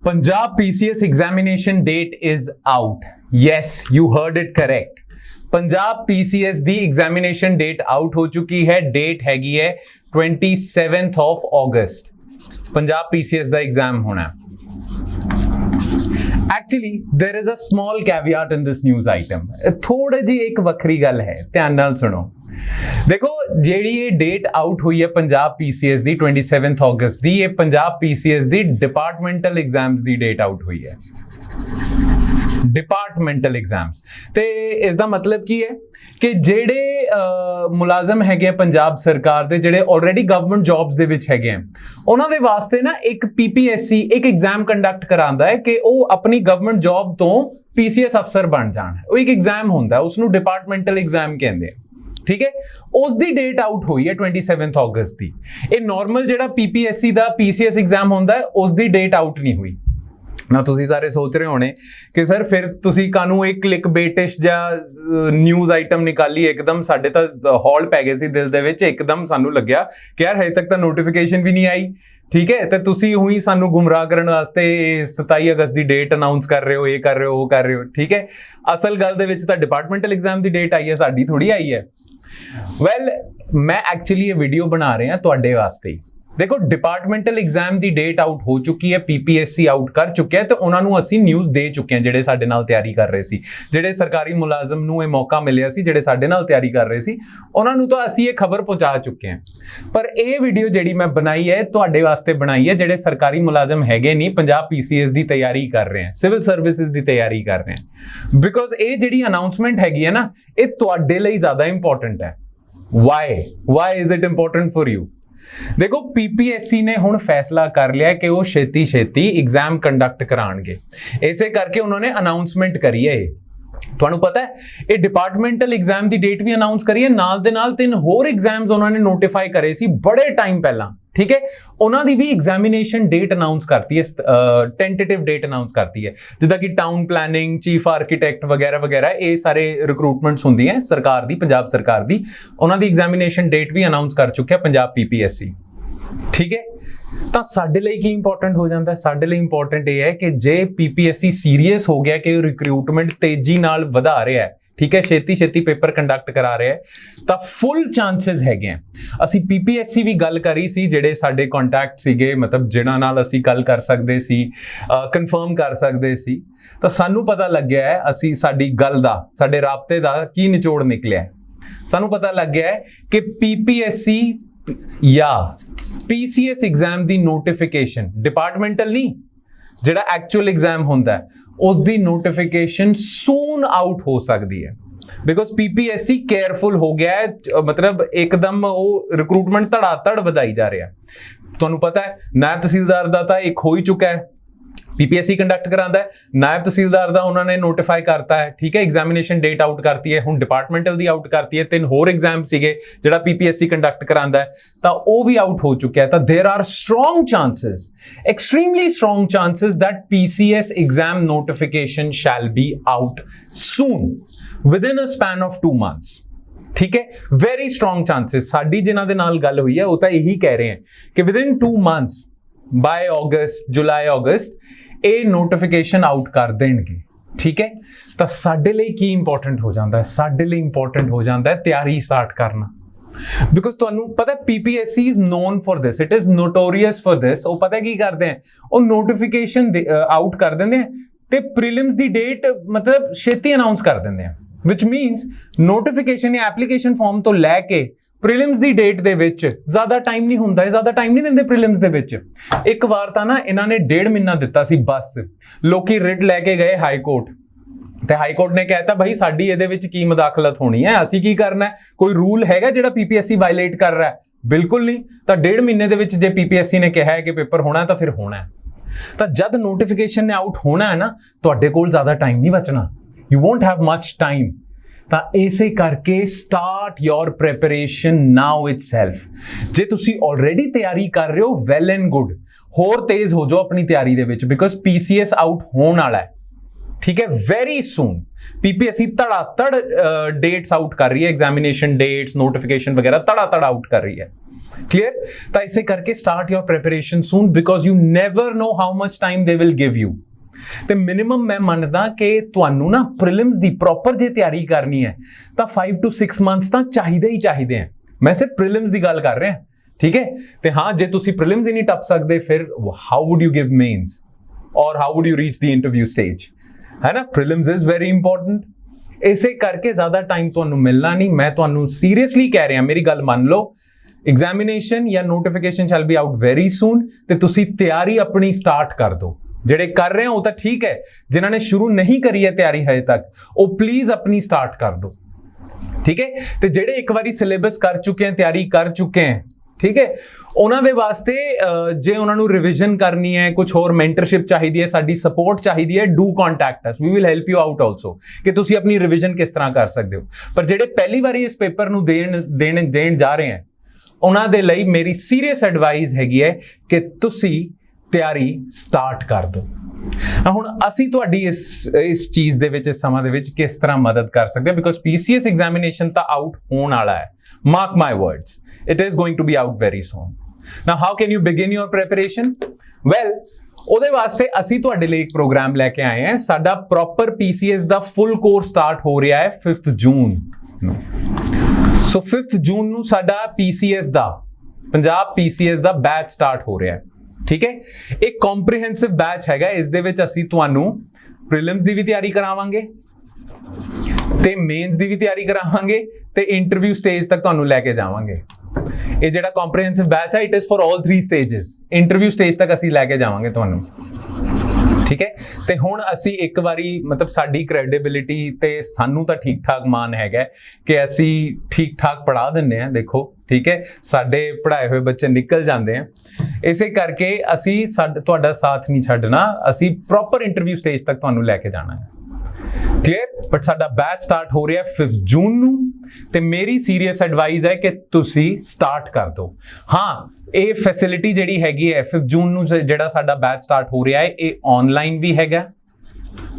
Punjab PCS examination date is out. Yes, you heard it correct. Punjab PCS the examination date out ਹੋ ਚੁੱਕੀ ਹੈ। Date ਹੈਗੀ ਹੈ 27th of August. Punjab PCS the exam ਹੋਣਾ। Actually, there is a small caveat in this news item. ਥੋੜੀ ਜਿਹੀ ਇੱਕ ਵੱਖਰੀ ਗੱਲ ਹੈ, ਧਿਆਨ ਨਾਲ ਸੁਣੋ। देखो ਜਿਹੜੀ ਇਹ ਡੇਟ ਆਊਟ ਹੋਈ ਹੈ ਪੰਜਾਬ PCS ਦੀ 27th ਅਗਸਤ ਦੀ, ਇਹ ਪੰਜਾਬ PCS ਦੀ ਡਿਪਾਰਟਮੈਂਟਲ ਐਗਜ਼ਾਮਸ ਦੀ ਡੇਟ ਆਊਟ ਹੋਈ ਹੈ। ਡਿਪਾਰਟਮੈਂਟਲ ਐਗਜ਼ਾਮਸ ਤੇ ਇਸ ਦਾ ਮਤਲਬ ਕੀ ਹੈ ਕਿ ਜਿਹੜੇ ਮੁਲਾਜ਼ਮ ਹੈਗੇ ਆ ਪੰਜਾਬ ਸਰਕਾਰ ਦੇ, ਜਿਹੜੇ ਆਲਰੇਡੀ ਗਵਰਨਮੈਂਟ ਜੌਬਸ ਦੇ ਵਿੱਚ ਹੈਗੇ ਆ, ਉਹਨਾਂ ਦੇ ਵਾਸਤੇ ਨਾ ਇੱਕ PPSC ਇੱਕ ਐਗਜ਼ਾਮ ਕੰਡਕਟ ਕਰਾਉਂਦਾ ਹੈ ਕਿ ਉਹ ਆਪਣੀ ਗਵਰਨਮੈਂਟ ਜੌਬ ਤੋਂ PCS ਅਫਸਰ ਬਣ ਜਾਣ। ਉਹ ਇੱਕ ਐਗਜ਼ਾਮ ਹੁੰਦਾ, ਉਸ ਨੂੰ ਡਿਪਾਰਟਮੈਂਟਲ ਐਗਜ਼ਾਮ ਕਹਿੰਦੇ ਆ। ठीक है, उस दी डेट आउट हुई है 27th अगस्त दी। ये नॉर्मल जेड़ा PPSC दा PCS एग्जाम होंदा है, उस दी डेट आउट नहीं हुई। ना तुसी सारे सोच रहे होने कि सर फिर तुसी कानू एक क्लिक बेटिश जा न्यूज़ आइटम निकाली एकदम, साडे तां हॉल पै गए सी दिल दे विच, एकदम सानू लग्या कि यार हजे तक तां नोटिफिकेशन भी नहीं आई। ठीक है, तो तुसी हुई सानू गुमराह करन वास्ते 27 अगस्त दी डेट अनाउंस कर रहे हो, ये कर रहे हो, वो कर रहे हो। ठीक है, असल गल दे विच तां डिपार्टमेंटल एग्जाम दी डेट आई है, साडी थोड़ी आई है। ਵੈਲ ਮੈਂ ਐਕਚੁਅਲੀ ਇਹ ਵੀਡੀਓ ਬਣਾ ਰਿਹਾ ਤੁਹਾਡੇ ਵਾਸਤੇ ਹੀ। ਦੇਖੋ ਡਿਪਾਰਟਮੈਂਟਲ ਐਗਜ਼ਾਮ ਦੀ ਡੇਟ ਆਊਟ ਹੋ ਚੁੱਕੀ ਹੈ, PPSC ਆਊਟ ਕਰ ਚੁੱਕਿਆ ਤੇ ਉਹਨਾਂ ਨੂੰ ਅਸੀਂ ਨਿਊਜ਼ ਦੇ ਚੁੱਕੇ ਹਾਂ, ਜਿਹੜੇ ਸਾਡੇ ਨਾਲ ਤਿਆਰੀ ਕਰ ਰਹੇ ਸੀ, ਜਿਹੜੇ ਸਰਕਾਰੀ ਮੁਲਾਜ਼ਮ ਨੂੰ ਇਹ ਮੌਕਾ ਮਿਲਿਆ ਸੀ, ਜਿਹੜੇ ਸਾਡੇ ਨਾਲ ਤਿਆਰੀ ਕਰ ਰਹੇ ਸੀ, ਉਹਨਾਂ ਨੂੰ ਤਾਂ ਅਸੀਂ ਇਹ ਖਬਰ ਪਹੁੰਚਾ ਚੁੱਕੇ ਹਾਂ। ਪਰ ਇਹ ਵੀਡੀਓ ਜਿਹੜੀ ਮੈਂ ਬਣਾਈ ਹੈ ਤੁਹਾਡੇ ਵਾਸਤੇ ਬਣਾਈ ਹੈ, ਜਿਹੜੇ ਸਰਕਾਰੀ ਮੁਲਾਜ਼ਮ ਹੈਗੇ ਨਹੀਂ, ਪੰਜਾਬ PCS ਦੀ ਤਿਆਰੀ ਕਰ ਰਹੇ ਹਨ, ਸਿਵਲ ਸਰਵਿਸਿਜ਼ ਦੀ ਤਿਆਰੀ ਕਰ ਰਹੇ ਹਨ। ਬਿਕੋਜ਼ ਇਹ ਜਿਹੜੀ ਅਨਾਉਂਸਮੈਂਟ ਹੈਗੀ ਹੈ ਨਾ, ਇਹ ਤੁਹਾਡੇ ਲਈ ਜ਼ਿਆਦਾ ਇੰਪੋਰਟੈਂਟ ਹੈ। Why is it important for you? देखो PPSC ने हुण फैसला कर लिया कि वो छेती एग्जाम कंडक्ट कराणगे, इसे करके उन्होंने अनाउंसमेंट करी है। ਤੁਹਾਨੂੰ ਪਤਾ ਹੈ ਇਹ ਡਿਪਾਰਟਮੈਂਟਲ ਐਗਜ਼ਾਮ ਦੀ ਡੇਟ ਵੀ ਅਨਾਉਂਸ ਕਰੀ ਹੈ, ਨਾਲ ਦੇ ਨਾਲ 3 ਹੋਰ ਐਗਜ਼ਾਮਸ ਉਹਨਾਂ ਨੇ ਨੋਟੀਫਾਈ ਕਰੇ ਸੀ ਬੜੇ ਟਾਈਮ ਪਹਿਲਾਂ। ਠੀਕ ਹੈ, ਉਹਨਾਂ ਦੀ ਵੀ ਐਗਜ਼ਾਮੀਨੇਸ਼ਨ ਡੇਟ ਅਨਾਉਂਸ ਕਰਤੀ ਹੈ, ਟੈਂਟੇਟਿਵ ਡੇਟ ਅਨਾਉਂਸ ਕਰਤੀ ਹੈ, ਜਿੱਦਾਂ ਕਿ ਟਾਊਨ ਪਲੈਨਿੰਗ, ਚੀਫ ਆਰਕੀਟੈਕਟ ਵਗੈਰਾ ਵਗੈਰਾ, ਇਹ ਸਾਰੇ ਰਿਕਰੂਟਮੈਂਟਸ ਹੁੰਦੀਆਂ ਸਰਕਾਰ ਦੀ, ਪੰਜਾਬ ਸਰਕਾਰ ਦੀ, ਉਹਨਾਂ ਦੀ ਐਗਜ਼ਾਮੀਨੇਸ਼ਨ ਡੇਟ ਵੀ ਅਨਾਉਂਸ ਕਰ ਚੁੱਕਿਆ ਪੰਜਾਬ PPSC। ਠੀਕ ਹੈ, ਤਾਂ ਸਾਡੇ ਲਈ ਕੀ ਇੰਪੋਰਟੈਂਟ ਹੋ ਜਾਂਦਾ? ਸਾਡੇ ਲਈ ਇੰਪੋਰਟੈਂਟ ਇਹ ਹੈ ਕਿ ਜੇ PPSC ਸੀਰੀਅਸ ਹੋ ਗਿਆ ਕਿ ਰਿਕਰੂਟਮੈਂਟ ਤੇਜ਼ੀ ਨਾਲ ਵਧਾ ਰਿਹਾ ਹੈ, ਠੀਕ ਹੈ, ਛੇਤੀ ਪੇਪਰ ਕੰਡਕਟ ਕਰਾ ਰਿਹਾ ਹੈ, ਤਾਂ ਫੁੱਲ ਚਾਂਸਸ ਹੈਗੇ ਆ। ਅਸੀਂ PPSC ਵੀ ਗੱਲ ਕਰੀ ਸੀ, ਜਿਹੜੇ ਸਾਡੇ ਕੰਟੈਕਟ ਸੀਗੇ, ਮਤਲਬ ਜਿਨ੍ਹਾਂ ਨਾਲ ਅਸੀਂ ਗੱਲ ਕਰ ਸਕਦੇ ਸੀ, ਕਨਫਰਮ ਕਰ ਸਕਦੇ ਸੀ, ਤਾਂ ਸਾਨੂੰ ਪਤਾ ਲੱਗਿਆ ਹੈ, ਅਸੀਂ ਸਾਡੀ ਗੱਲ ਦਾ, ਸਾਡੇ ਰਾਬਤੇ ਦਾ ਕੀ ਨਿਚੋੜ ਨਿਕਲਿਆ ਹੈ। ਸਾਨੂੰ ਪਤਾ ਲੱਗਿਆ ਹੈ ਕਿ PPSC ਜਾਂ PCS ਐਗਜ਼ਾਮ ਦੀ ਨੋਟੀਫਿਕੇਸ਼ਨ, ਡਿਪਾਰਟਮੈਂਟਲ ਨਹੀਂ, ਜਿਹੜਾ ਐਕਚੁਅਲ ਐਗਜ਼ਾਮ ਹੁੰਦਾ ਉਸ ਦੀ ਨੋਟੀਫਿਕੇਸ਼ਨ ਸੂਨ ਆਊਟ ਹੋ ਸਕਦੀ ਹੈ। ਬਿਕੋਜ਼ PPSC ਕੇਅਰਫੁਲ ਹੋ ਗਿਆ ਹੈ, ਮਤਲਬ ਇੱਕਦਮ ਉਹ ਰਿਕਰੂਟਮੈਂਟ ਧੜਾਧੜ ਵਧਾਈ ਜਾ ਰਿਹਾ। ਤੁਹਾਨੂੰ ਪਤਾ ਹੈ ਨਾਇਬ ਤਹਿਸੀਲਦਾਰ ਦਾ ਤਾਂ ਇੱਕ ਹੋ ਹੀ ਚੁੱਕਾ ਹੈ, PPSC ਕੰਡਕਟ ਕਰਾਉਂਦਾ ਹੈ, ਨਾਇਬ ਤਹਿਸੀਲਦਾਰ ਦਾ ਉਹਨਾਂ ਨੇ ਨੋਟੀਫਾਈ ਕਰਤਾ ਹੈ। ਠੀਕ ਹੈ, ਐਗਜ਼ਾਮੀਨੇਸ਼ਨ ਡੇਟ ਆਊਟ ਕਰਤੀ ਹੈ, ਹੁਣ ਡਿਪਾਰਟਮੈਂਟਲ ਦੀ ਆਊਟ ਕਰਤੀ ਹੈ, 3 ਹੋਰ ਐਗਜ਼ਾਮ ਸੀਗੇ ਜਿਹੜਾ PPSC ਕੰਡਕਟ ਕਰਾਉਂਦਾ ਹੈ, ਤਾਂ ਉਹ ਵੀ ਆਊਟ ਹੋ ਚੁੱਕਿਆ ਹੈ। ਤਾਂ ਦੇਰ R strong chances, extremely strong chances that PCS exam notification shall be out soon within a span of 2 months। ਠੀਕ ਹੈ, ਵੈਰੀ ਸਟਰੋਂਗ ਚਾਂਸਸ। ਸਾਡੀ ਜਿਨ੍ਹਾਂ ਦੇ ਨਾਲ ਗੱਲ ਹੋਈ ਹੈ ਉਹ ਤਾਂ ਇਹੀ ਕਹਿ ਰਹੇ ਹੈ ਕਿ within 2 months by August, July, August ਇਹ ਨੋਟੀਫਿਕੇਸ਼ਨ ਆਊਟ ਕਰ ਦੇਣਗੇ। ਠੀਕ ਹੈ, ਤਾਂ ਸਾਡੇ ਲਈ ਕੀ ਇੰਪੋਰਟੈਂਟ ਹੋ ਜਾਂਦਾ ਹੈ? ਸਾਡੇ ਲਈ ਇੰਪੋਰਟੈਂਟ ਹੋ ਜਾਂਦਾ ਹੈ ਤਿਆਰੀ ਸਟਾਰਟ ਕਰਨਾ। ਬਿਕੋਜ਼ ਤੁਹਾਨੂੰ ਪਤਾ PPSC is known for this, it is notorious for this। ਉਹ ਪਤਾ ਕੀ ਕਰਦੇ ਹੈ, ਉਹ ਨੋਟੀਫਿਕੇਸ਼ਨ ਆਊਟ ਕਰ ਦਿੰਦੇ ਹੈ ਤੇ ਪ੍ਰੀਲਿਮਸ ਦੀ ਡੇਟ ਮਤਲਬ ਛੇਤੀ ਅਨਾਉਂਸ ਕਰ ਦਿੰਦੇ ਆ, which means ਨੋਟੀਫਿਕੇਸ਼ਨ ਜਾਂ ਐਪਲੀਕੇਸ਼ਨ ਫਾਰਮ ਤੋਂ ਲੈ ਕੇ ਪ੍ਰੀਲਿਮਸ ਦੀ ਡੇਟ ਦੇ ਵਿੱਚ ਜ਼ਿਆਦਾ ਟਾਈਮ ਨਹੀਂ ਹੁੰਦਾ, ਜ਼ਿਆਦਾ ਟਾਈਮ ਨਹੀਂ ਦਿੰਦੇ ਪ੍ਰੀਲਿਮਸ ਦੇ ਵਿੱਚ। ਇੱਕ ਵਾਰ ਤਾਂ ਨਾ ਇਹਨਾਂ ਨੇ 1.5 ਮਹੀਨਾ ਦਿੱਤਾ ਸੀ ਬਸ। ਲੋਕੀ ਰਿਟ ਲੈ ਕੇ ਗਏ ਹਾਈ ਕੋਰਟ, ਤੇ ਹਾਈ ਕੋਰਟ ਨੇ ਕਹਿਤਾ ਭਾਈ ਸਾਡੀ ਇਹਦੇ ਵਿੱਚ ਕੀ ਮਦਾਖਲਤ ਹੋਣੀ ਹੈ, ਅਸੀਂ ਕੀ ਕਰਨਾ? ਕੋਈ ਰੂਲ ਹੈਗਾ ਜਿਹੜਾ PPSC ਵਾਇਲੇਟ ਕਰ ਰਿਹਾ ਹੈ? ਬਿਲਕੁਲ ਨਹੀਂ। ਤਾਂ 1.5 ਮਹੀਨੇ ਦੇ ਵਿੱਚ ਜੇ PPSC ਨੇ ਕਿਹਾ ਹੈ ਕਿ ਪੇਪਰ ਹੋਣਾ ਤਾਂ ਫਿਰ ਹੋਣਾ ਹੈ। ਤਾਂ ਜਦ ਨੋਟੀਫਿਕੇਸ਼ਨ ਨੇ ਆਊਟ ਹੋਣਾ ਹੈ ਨਾ, ਤੁਹਾਡੇ ਕੋਲ ਜ਼ਿਆਦਾ ਟਾਈਮ ਨਹੀਂ ਬਚਣਾ, you won't have much time. ਤਾਂ ਇਸੇ ਕਰਕੇ start your preparation now itself. ਜੇ ਤੁਸੀਂ ਆਲਰੇਡੀ ਤਿਆਰੀ ਕਰ ਰਹੇ ਹੋ, ਵੈਲ ਐਂਡ ਗੁੱਡ, ਹੋਰ ਤੇਜ਼ ਹੋ ਜਾਓ ਆਪਣੀ ਤਿਆਰੀ ਦੇ ਵਿੱਚ, ਬਿਕੋਜ਼ PCS ਆਊਟ ਹੋਣ ਵਾਲਾ ਹੈ। ठीक है, वेरी सून पीपीएससी धड़ाधड़ डेट्स आउट कर रही है, एग्जामिनेशन डेट्स, नोटिफिकेशन वगैरह धड़ाधड़ आउट कर रही है। क्लियर? तो इसे करके start your preparation soon, because you never know how much time they will give you. ਤੇ ਮਿਨੀਮਮ ਮੈਂ ਮੰਨਦਾ ਕਿ ਤੁਹਾਨੂੰ ਨਾ ਪ੍ਰੀਲਿਮਸ ਦੀ ਪ੍ਰੋਪਰ ਜੇ ਤਿਆਰੀ ਕਰਨੀ ਹੈ ਤਾਂ 5 to 6 ਮੰਥਸ ਤਾਂ ਚਾਹੀਦੇ ਹੀ ਚਾਹੀਦੇ ਆ। ਮੈਂ ਸਿਰਫ ਪ੍ਰੀਲਿਮਸ ਦੀ ਗੱਲ ਕਰ ਰਿਹਾ, ਠੀਕ ਹੈ। ਤੇ ਹਾਂ, ਜੇ ਤੁਸੀਂ ਪ੍ਰੀਲਿਮਸ ਹੀ ਨਹੀਂ ਟੱਪ ਸਕਦੇ, ਫਿਰ how wood you give mains ਔਰ how wood you reach the interview stage, ਹੈ ਨਾ। Prelims is very important. ਇਸੇ ਕਰਕੇ ਜ਼ਿਆਦਾ ਟਾਈਮ ਤੁਹਾਨੂੰ ਮਿਲਣਾ ਨਹੀਂ। ਮੈਂ ਤੁਹਾਨੂੰ ਸੀਰੀਅਸਲੀ ਕਹਿ ਰਿਹਾ, ਮੇਰੀ ਗੱਲ ਮੰਨ ਲਓ। ਐਗਜ਼ਾਮੀਨੇਸ਼ਨ ਜਾਂ notification shell B out very ਸੂਨ, ਤੇ ਤੁਸੀਂ ਤਿਆਰੀ ਆਪਣੀ ਸਟਾਰਟ ਕਰ ਦਿਓ। ਜਿਹੜੇ ਕਰ ਰਹੇ ਹੋ ਉਹ ਤਾਂ ਠੀਕ ਹੈ, ਜਿਨ੍ਹਾਂ ਨੇ ਸ਼ੁਰੂ ਨਹੀਂ ਕਰੀ ਹੈ ਤਿਆਰੀ ਹਜੇ ਤੱਕ, ਉਹ ਪਲੀਜ਼ ਆਪਣੀ ਸਟਾਰਟ ਕਰ ਦਿਓ, ਠੀਕ ਹੈ। ਤੇ ਜਿਹੜੇ ਇੱਕ ਵਾਰੀ ਸਿਲੇਬਸ ਕਰ ਚੁੱਕੇ ਆ, ਤਿਆਰੀ ਕਰ ਚੁੱਕੇ ਆ, ਠੀਕ ਹੈ, ਉਹਨਾਂ ਦੇ ਵਾਸਤੇ ਜੇ ਉਹਨਾਂ ਨੂੰ ਰਿਵੀਜ਼ਨ ਕਰਨੀ ਹੈ, ਕੁਝ ਹੋਰ ਮੈਂਟਰਸ਼ਿਪ ਚਾਹੀਦੀ ਹੈ, ਸਾਡੀ ਸਪੋਰਟ ਚਾਹੀਦੀ ਹੈ, do contact us, we will help you out also, ਕਿ ਤੁਸੀਂ ਆਪਣੀ ਰਿਵੀਜ਼ਨ ਕਿਸ ਤਰ੍ਹਾਂ ਕਰ ਸਕਦੇ ਹੋ। ਪਰ ਜਿਹੜੇ ਪਹਿਲੀ ਵਾਰੀ ਇਸ ਪੇਪਰ ਨੂੰ ਦੇਣ ਜਾ ਰਹੇ ਆ, ਉਹਨਾਂ ਦੇ ਲਈ ਮੇਰੀ ਸੀਰੀਅਸ ਐਡਵਾਈਸ ਹੈਗੀ ਹੈ ਕਿ ਤੁਸੀਂ ਤਿਆਰੀ ਸਟਾਰਟ ਕਰ ਦਿਓ। ਹੁਣ ਅਸੀਂ ਤੁਹਾਡੀ ਇਸ ਚੀਜ਼ ਦੇ ਵਿੱਚ, ਇਸ ਸਮਾਂ ਦੇ ਵਿੱਚ ਕਿਸ ਤਰ੍ਹਾਂ ਮਦਦ ਕਰ ਸਕਦੇ ਹਾਂ, ਬਿਕੋਜ਼ ਪੀਸੀਐਸ ਐਗਜ਼ਾਮੀਨੇਸ਼ਨ ਤਾਂ ਆਊਟ ਹੋਣ ਵਾਲਾ ਹੈ। Mark my words, it is going to be out very soon. Now how can you begin your preparation? Well, ਉਹਦੇ ਵਾਸਤੇ ਅਸੀਂ ਤੁਹਾਡੇ ਲਈ ਇੱਕ ਪ੍ਰੋਗਰਾਮ ਲੈ ਕੇ ਆਏ ਹਾਂ। ਸਾਡਾ ਪ੍ਰੋਪਰ ਪੀਸੀਐਸ ਦਾ ਫੁੱਲ ਕੋਰਸ ਸਟਾਰਟ ਹੋ ਰਿਹਾ ਹੈ 5th ਜੂਨ ਨੂੰ। ਸੋ 5th ਜੂਨ ਨੂੰ ਸਾਡਾ ਪੀਸੀਐਸ ਦਾ, ਪੰਜਾਬ ਪੀਸੀਐਸ ਦਾ ਬੈਚ ਸਟਾਰਟ ਹੋ ਰਿਹਾ ਹੈ, ਠੀਕ ਹੈ। ਇੱਕ ਕੰਪਰੀਹੈਂਸਿਵ ਬੈਚ ਹੈਗਾ। ਇਸ ਦੇ ਵਿੱਚ ਅਸੀਂ ਤੁਹਾਨੂੰ ਪ੍ਰੀਲਿਮਸ ਦੀ ਵੀ ਤਿਆਰੀ ਕਰਾਵਾਂਗੇ ਤੇ ਮੇਨਸ ਦੀ ਵੀ ਤਿਆਰੀ ਕਰਾਵਾਂਗੇ ਤੇ ਇੰਟਰਵਿਊ ਸਟੇਜ ਤੱਕ ਤੁਹਾਨੂੰ ਲੈ ਕੇ ਜਾਵਾਂਗੇ। ਇਹ ਜਿਹੜਾ ਕੰਪਰੀਹੈਂਸਿਵ ਬੈਚ ਹੈ, it is for all 3 stages. Interview stage ਤੱਕ ਅਸੀਂ ਲੈ ਕੇ ਜਾਵਾਂਗੇ ਤੁਹਾਨੂੰ, ਠੀਕ ਹੈ। ਤੇ ਹੁਣ ਅਸੀਂ ਇੱਕ ਵਾਰੀ, ਮਤਲਬ ਸਾਡੀ ਕ੍ਰੈਡੀਬਿਲਿਟੀ ਤੇ ਸਾਨੂੰ ਤਾਂ ਠੀਕ ਠਾਕ ਮਾਨ ਹੈਗਾ ਕਿ ਅਸੀਂ ਠੀਕ ਠਾਕ ਪੜ੍ਹਾ ਦਿੰਦੇ ਹਾਂ। ਦੇਖੋ, ਠੀਕ ਹੈ, ਸਾਡੇ ਪੜ੍ਹਾਏ ਹੋਏ ਬੱਚੇ ਨਿਕਲ ਜਾਂਦੇ ਆ। ਇਸੇ ਕਰਕੇ ਅਸੀਂ ਤੁਹਾਡਾ ਸਾਥ ਨਹੀਂ ਛੱਡਣਾ, ਅਸੀਂ ਪ੍ਰੋਪਰ ਇੰਟਰਵਿਊ ਸਟੇਜ ਤੱਕ ਤੁਹਾਨੂੰ ਲੈ ਕੇ ਜਾਣਾ ਹੈ। ਕਲੀਅਰ? ਬਟ ਸਾਡਾ ਬੈਚ ਸਟਾਰਟ ਹੋ ਰਿਹਾ 5 ਜੂਨ ਨੂੰ, ਤੇ ਮੇਰੀ ਸੀਰੀਅਸ ਐਡਵਾਈਸ ਹੈ ਕਿ ਤੁਸੀਂ ਸਟਾਰਟ ਕਰ ਦਿਓ। ਹਾਂ, ਇਹ ਫੈਸਿਲਿਟੀ ਜਿਹੜੀ ਹੈਗੀ ਹੈ 5 ਜੂਨ ਨੂੰ ਜਿਹੜਾ ਸਾਡਾ ਬੈਚ ਸਟਾਰਟ ਹੋ ਰਿਹਾ ਹੈ, ਇਹ ਆਨਲਾਈਨ ਵੀ ਹੈਗਾ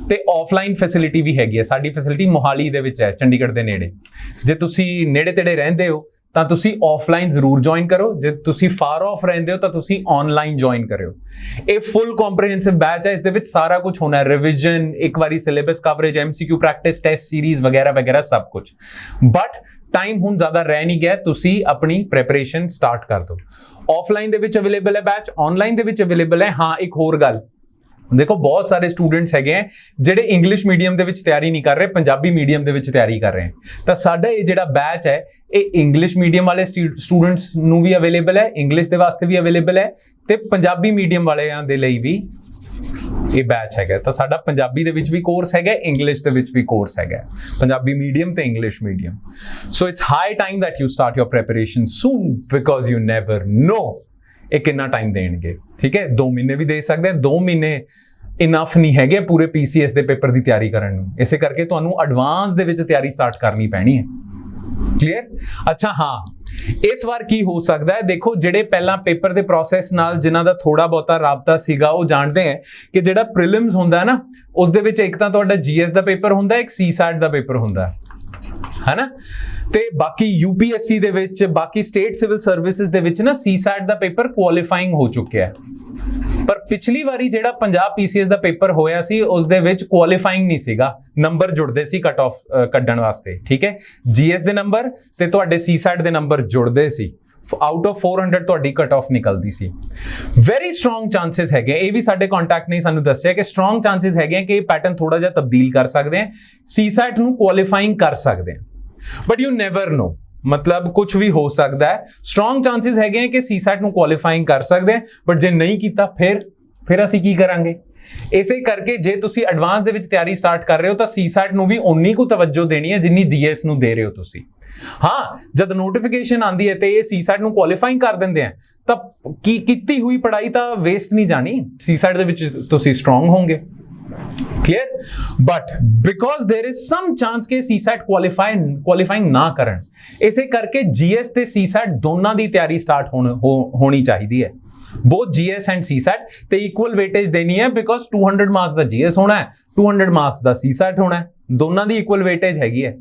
ਤੇ ਆਫਲਾਈਨ ਫੈਸਿਲਿਟੀ ਵੀ ਹੈਗੀ ਹੈ। ਸਾਡੀ ਫੈਸਿਲਿਟੀ ਮੋਹਾਲੀ ਦੇ ਵਿੱਚ ਹੈ, ਚੰਡੀਗੜ੍ਹ ਦੇ ਨੇੜੇ। ਜੇ ਤੁਸੀਂ ਨੇੜੇ ਤੇੜੇ ਰਹਿੰਦੇ ਹੋ ਤਾਂ ਤੁਸੀਂ ਆਫਲਾਈਨ ਜ਼ਰੂਰ ਜੁਆਇਨ ਕਰੋ। ਜੇ ਤੁਸੀਂ ਫਾਰ ਆਫ ਰਹਿੰਦੇ ਹੋ ਤਾਂ ਤੁਸੀਂ ਆਨਲਾਈਨ ਜੁਆਇਨ ਕਰਿਓ। ਇਹ ਫੁੱਲ ਕੰਪਰੀਹੈਂਸਿਵ ਬੈਚ ਹੈ। ਇਸ ਦੇ ਵਿੱਚ ਸਾਰਾ ਕੁਝ ਹੋਣਾ ਹੈ, ਰਿਵੀਜ਼ਨ, ਇੱਕ ਵਾਰੀ syllabus coverage, MCQ practice, test series ਵਗੈਰਾ ਵਗੈਰਾ ਸਭ ਕੁਝ। ਬਟ ਟਾਈਮ ਹੁਣ ਜ਼ਿਆਦਾ ਰਹਿ ਨਹੀਂ ਗਿਆ, ਤੁਸੀਂ ਆਪਣੀ ਪ੍ਰੈਪਰੇਸ਼ਨ ਸਟਾਰਟ ਕਰ ਦਿਓ। ਆਫਲਾਈਨ ਦੇ ਵਿੱਚ ਅਵੇਲੇਬਲ ਹੈ ਬੈਚ, ਆਨਲਾਈਨ ਦੇ ਵਿੱਚ ਅਵੇਲੇਬਲ ਹੈ। ਹਾਂ, ਇੱਕ ਹੋਰ ਗੱਲ, ਦੇਖੋ ਬਹੁਤ ਸਾਰੇ ਸਟੂਡੈਂਟਸ ਹੈਗੇ ਆ ਜਿਹੜੇ ਇੰਗਲਿਸ਼ ਮੀਡੀਅਮ ਦੇ ਵਿੱਚ ਤਿਆਰੀ ਨਹੀਂ ਕਰ ਰਹੇ, ਪੰਜਾਬੀ ਮੀਡੀਅਮ ਦੇ ਵਿੱਚ ਤਿਆਰੀ ਕਰ ਰਹੇ। ਤਾਂ ਸਾਡਾ ਇਹ ਜਿਹੜਾ ਬੈਚ ਹੈ, ਇਹ ਇੰਗਲਿਸ਼ ਮੀਡੀਅਮ ਵਾਲੇ ਸਟੂਡੈਂਟਸ ਨੂੰ ਵੀ ਅਵੇਲੇਬਲ ਹੈ, ਇੰਗਲਿਸ਼ ਦੇ ਵਾਸਤੇ ਵੀ ਅਵੇਲੇਬਲ ਹੈ, ਤੇ ਪੰਜਾਬੀ ਮੀਡੀਅਮ ਵਾਲਿਆਂ ਦੇ ਲਈ ਵੀ ਇਹ ਬੈਚ ਹੈਗਾ। ਤਾਂ ਸਾਡਾ ਪੰਜਾਬੀ ਦੇ ਵਿੱਚ ਵੀ ਕੋਰਸ ਹੈਗਾ, ਇੰਗਲਿਸ਼ ਦੇ ਵਿੱਚ ਵੀ ਕੋਰਸ ਹੈਗਾ, ਪੰਜਾਬੀ ਮੀਡੀਅਮ ਤੇ English medium. So it's high time that you start your preparation soon, because you never know ਇਹ ਕਿੰਨਾ ਟਾਈਮ ਦੇਣਗੇ, ਠੀਕ ਹੈ। 2 ਮਹੀਨੇ ਵੀ ਦੇ ਸਕਦੇ ਆ, 2 ਮਹੀਨੇ ਇਨਫ ਨਹੀਂ ਹੈਗੇ ਪੂਰੇ ਪੀਸੀਐਸ ਦੇ ਪੇਪਰ ਦੀ ਤਿਆਰੀ ਕਰਨ ਨੂੰ। ਇਸੇ ਕਰਕੇ ਤੁਹਾਨੂੰ ਐਡਵਾਂਸ ਦੇ ਵਿੱਚ ਤਿਆਰੀ ਸਟਾਰਟ ਕਰਨੀ ਪੈਣੀ ਹੈ। ਕਲੀਅਰ? ਅੱਛਾ, ਹਾਂ, ਇਸ ਵਾਰ ਕੀ ਹੋ ਸਕਦਾ ਹੈ, ਦੇਖੋ ਜਿਹੜੇ ਪਹਿਲਾਂ ਪੇਪਰ ਦੇ ਪ੍ਰੋਸੈਸ ਨਾਲ ਜਿਨ੍ਹਾਂ ਦਾ ਥੋੜਾ ਬਹੁਤਾ ਰਾਬਤਾ ਸੀਗਾ, ਉਹ ਜਾਣਦੇ ਹੈ ਕਿ ਜਿਹੜਾ ਪ੍ਰੀਲਿਮਸ ਹੁੰਦਾ ਹੈ ਨਾ, ਉਸ ਦੇ ਵਿੱਚ ਇੱਕ ਤਾਂ ਤੁਹਾਡਾ GS ਦਾ ਪੇਪਰ ਹੁੰਦਾ, ਇੱਕ CSAT ਦਾ ਪੇਪਰ ਹੁੰਦਾ ਹੈ ਨਾ। ਤੇ ਬਾਕੀ UPSC ਦੇ ਵਿੱਚ, ਬਾਕੀ ਸਟੇਟ ਸਿਵਲ ਸਰਵਿਸਿਜ਼ ਦੇ ਵਿੱਚ ਨਾ CSAT ਦਾ ਪੇਪਰ ਕੁਆਲੀਫਾਈਂਗ ਹੋ ਚੁੱਕਿਆ ਹੈ। ਪਰ ਪਿਛਲੀ ਵਾਰੀ ਜਿਹੜਾ ਪੰਜਾਬ PCS ਦਾ ਪੇਪਰ ਹੋਇਆ ਸੀ, ਉਸ ਦੇ ਵਿੱਚ ਕੁਆਲੀਫਾਈਂਗ ਨਹੀਂ ਸੀਗਾ, ਨੰਬਰ ਜੁੜਦੇ ਸੀ ਕੱਟ ਆਫ ਕੱਢਣ ਵਾਸਤੇ, ਠੀਕ ਹੈ। GS ਦੇ ਨੰਬਰ ਤੇ ਤੁਹਾਡੇ CSAT ਦੇ ਨੰਬਰ ਜੁੜਦੇ ਸੀ। ਆਊਟ ਆਫ 400 ਤੁਹਾਡੀ ਕੱਟ ਆਫ ਨਿਕਲਦੀ ਸੀ। ਵੈਰੀ ਸਟਰੋਂਗ ਚਾਂਸਸ ਹੈਗੇ, ਇਹ ਵੀ ਸਾਡੇ ਕੰਟੈਕਟ ਨੇ ਸਾਨੂੰ ਦੱਸਿਆ ਕਿ ਸਟਰੋਂਗ ਚਾਂਸਸ ਹੈਗੇ ਕਿ ਇਹ ਪੈਟਰਨ ਥੋੜਾ ਜਿਹਾ ਤਬਦੀਲ ਕਰ ਸਕਦੇ ਆ, CSAT ਨੂੰ ਕੁਆਲੀਫਾਈਂਗ ਕਰ ਸਕਦੇ ਆ। ਬਟ ਯੂ ਨੈਵਰ ਨੋ, ਮਤਲਬ ਕੁਝ ਵੀ ਹੋ ਸਕਦਾ ਹੈ। ਸਟਰੋਂਗ ਚਾਂਸਸ ਹੈਗੇ ਕਿ CSAT ਨੂੰ ਕੁਆਲੀਫਾਈਂਗ ਕਰ ਸਕਦੇ ਆ, ਬਟ ਜੇ ਨਹੀਂ ਕੀਤਾ ਫਿਰ ਅਸੀਂ ਕੀ ਕਰਾਂਗੇ। ਇਸੇ ਕਰਕੇ ਜੇ ਤੁਸੀਂ ਐਡਵਾਂਸ ਦੇ ਵਿੱਚ ਤਿਆਰੀ ਸਟਾਰਟ ਕਰ ਰਹੇ ਹੋ ਤਾਂ CSAT ਨੂੰ ਵੀ ਉਨੀ ਕੁ ਤਵੱਜੋ ਦੇਣੀ ਹੈ ਜਿੰਨੀ DS ਨੂੰ ਦੇ ਰਹੇ ਹੋ ਤੁਸੀਂ। ਹਾਂ, ਜਦ ਨੋਟੀਫਿਕੇਸ਼ਨ ਆਂਦੀ ਹੈ ਤੇ ਇਹ CSAT ਨੂੰ ਕੁਆਲੀਫਾਈਂਗ ਕਰ ਦਿੰਦੇ ਆ ਤਾਂ ਕੀ ਕੀਤੀ ਹੋਈ ਪੜ੍ਹਾਈ ਤਾਂ ਵੇਸਟ ਨਹੀਂ ਜਾਣੀ, CSAT ਦੇ ਵਿੱਚ ਤੁਸੀਂ ਸਟਰੋਂਗ ਹੋਵੋਗੇ। Clear, but because there is some chance के सीसैट क्वालिफाइंग ना करन, इसे करके जीएस ते सीसैट दोनों की तैयारी स्टार्ट होनी चाहिए है। बोथ जीएस एंड सीसैट ते इक्वल वेटेज देनी है, बिकॉज 200 मार्क्स का जीएस होना है, 200 मार्क्स का सीसैट होना है, दोनों की इक्वल वेटेज हैगी है।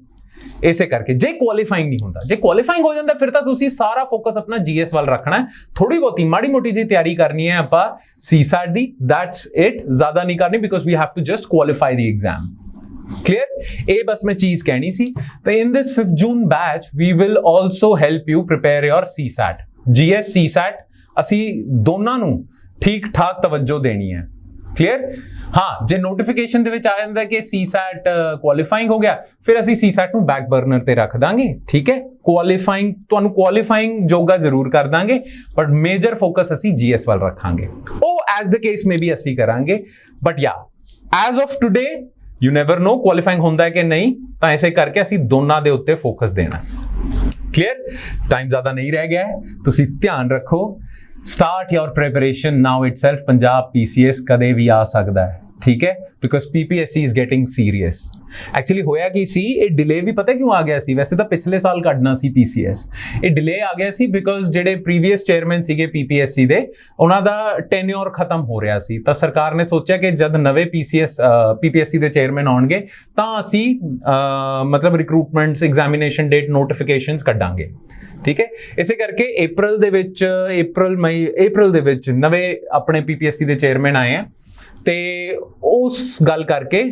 इसे करके जे क्वालिफाइंग नहीं होता, जे क्वालिफाइंग हो जाता फिर तो तुसी सारा फोकस अपना जीएस वाल रखना है, थोड़ी बहुत माड़ी मोटी जी तैयारी करनी है आपा सीसैट दी, दैट्स इट, ज्यादा नहीं करनी, because we have to just qualify the exam. Clear, ये बस मैं चीज कहनी सी। तो in this 5th June batch we will also help you prepare your CSAT, GS CSAT असी दोनों नू ठीक ठाक तवज्जो देनी है। क्लियर, हाँ जे नोटिफिकेशन दे विच आ जांदा कि सीसैट क्वालिफाइंग हो गया, फिर असी सीसैट नू बैक बर्नर ते रख दांगे। ठीक है, क्वालिफाइंग तुहानू क्वालिफाइंग जोगा जरूर कर दांगे, बट मेजर फोकस असी जीएस वाल रखांगे। ओ एज द केस में भी असी करांगे, बट या as of today you never know qualifying होंदा है कि नहीं, तो ऐसे करके असी दोनों दे उत्ते फोकस देना। क्लियर, टाइम ज्यादा नहीं रह गया है, तुसी ध्यान रखो, start your preparation now itself. Punjab PCS कदे भी आ सकता है, ठीक है, because PPSC is getting serious. Actually होया कि सी ये डिले भी पता क्यों आ गया सी, वैसे तो पिछले साल कढ़ना सी पीसीएस, ये डिले आ गया सी बिकॉज जेडे प्रीवियस चेयरमैन सीगे पीपीएससी दे उन्हां दा टेन्योर खत्म हो रहा सी, तो सरकार ने सोचा कि जद नवे पीपीएससी दे चेयरमैन आउणगे तां असी मतलब रिक्रूटमेंट्स, एग्जामिनेशन डेट, नोटिफिकेशंस कढांगे। ठीक है, इसे करके अप्रैल दे विच नवे अपने पीपीएससी दे चेयरमैन आए हैं, ते उस गल करके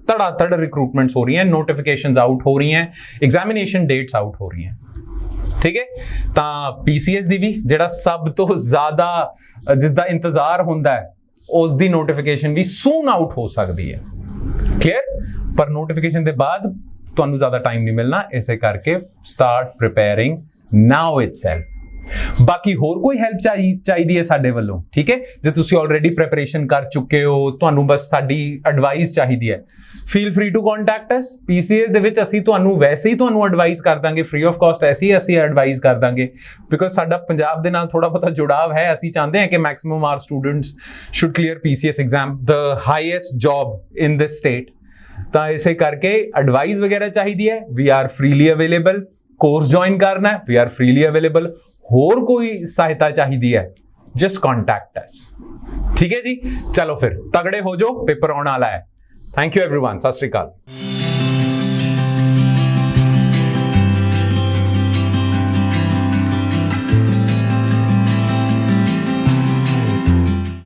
धड़ाधड़ रिक्रूटमेंट्स हो रही हैं, नोटिफिकेशंस आउट हो रही हैं, एग्जामिनेशन डेट्स आउट हो रही हैं। ठीक है, तां पीसीएस दी भी जेड़ा सब तो ज्यादा जिसदा इंतजार हुंदा है उस दी नोटिफिकेशन भी सून आउट हो सकती है। क्लियर, पर नोटिफिकेशन के बाद तुहानू ज्यादा टाइम नहीं मिलना, इसे करके स्टार्ट प्रिपेयरिंग नाउ इटसेल्फ। बाकी होर कोई हेल्प चाहिए है साडे वालों, ठीक है, जे तुसी ऑलरेडी प्रिपरेशन कर चुके हो, तुहानू बस साडी एडवाइस चाहिए है, feel free to contact us. PCS दे विच असी तुहानू वैसे ही तुहानू एडवाइस कर दांगे फ्री ऑफ कॉस्ट, ऐसी ही असी एडवाइस कर दांगे, बिकॉज साडा पंजाब दे नाल थोड़ा बहुत जुड़ाव है। असी चाहते हैं कि maximum our students should clear PCS exam, the highest job in this state. तो इसे करके एडवाइस वगैरह चाहिए है, we are freely available. Course join करना है, वी आर फ्रीली अवेलेबल। होर कोई सहायता चाहिए है, जस्ट कॉन्टैक्ट अस। ठीक है जी, चलो फिर तगड़े हो जो, पेपर आने वाला है। थैंक यू एवरीवन, सत श्री अकाल।